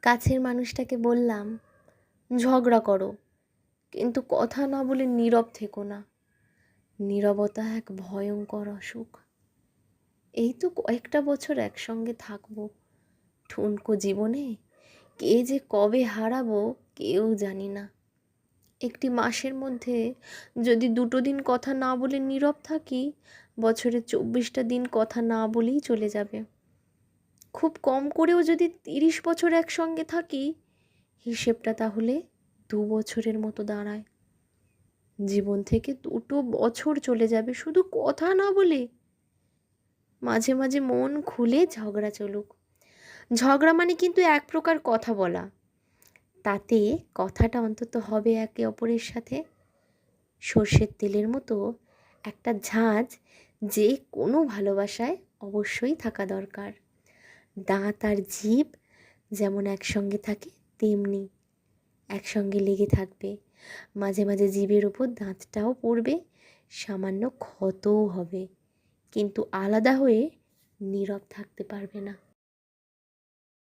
কাছের মানুষটাকে বললাম, ঝগড়া করো, কিন্তু কথা না বলে নীরব থেকো না। নীরবতা এক ভয়ঙ্কর অসুখ। এই তো কয়েকটা বছর একসঙ্গে থাকবো, ঠুনকো জীবনে কে যে কবে হারাবো কেউ জানি না। একটি মাসের মধ্যে যদি 2 দিন কথা না বলে নীরব থাকি, বছরে 24টা দিন কথা না বলেই চলে যাবে। খুব কম করেও যদি 30 বছর একসঙ্গে থাকি, হিসেবটা তাহলে 2 বছরের মতো দাঁড়ায়। জীবন থেকে 2 বছর চলে যাবে শুধু কথা না বলে। মাঝে মাঝে মন খুলে ঝগড়া চলুক। ঝগড়া মানে কিন্তু এক প্রকার কথা বলা, তাতে কথাটা অন্তত হবে একে অপরের সাথে। সর্ষের তেলের মতো একটা ঝাঁজ যে কোনো ভালোবাসায় অবশ্যই থাকা দরকার। দাঁত আর জিভ যেমন একসঙ্গে থাকে, তেমনি একসঙ্গে লেগে থাকবে। মাঝে মাঝে জিভের ওপর দাঁতটাও পড়বে, সামান্য ক্ষতও হবে, কিন্তু আলাদা হয়ে নীরব থাকতে পারবে না।